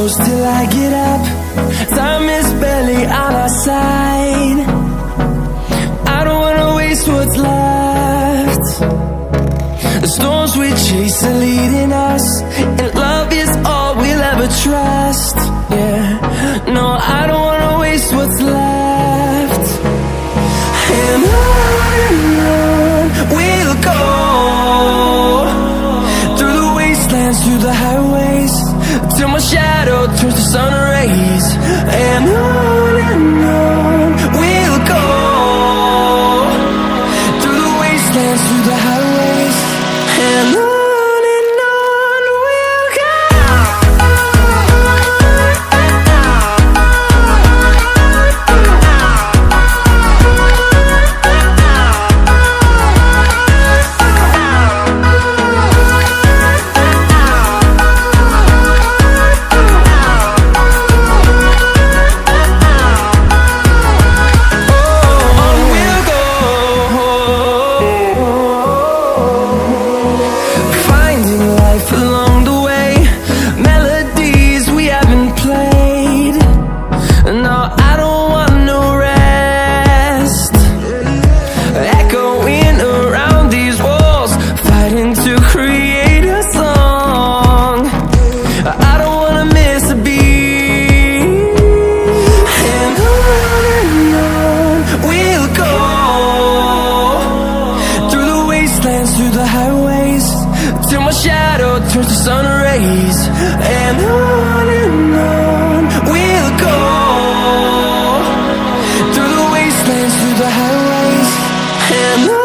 close till I get up. Time is barely on our side. I don't wanna waste what's left. The storms we chase are leading us, and love is all we'll ever trust. Yeah, no, I don't wanna waste what's left. And on we'll go, through the wastelands, through the highways, till my shadow turns to sun rays. And on we'll go, through the wastelands, through the highways, and on we'll go. Through the highways, till my shadow turns to sun rays. And on we'll go, through the wastelands, through the highways, and on.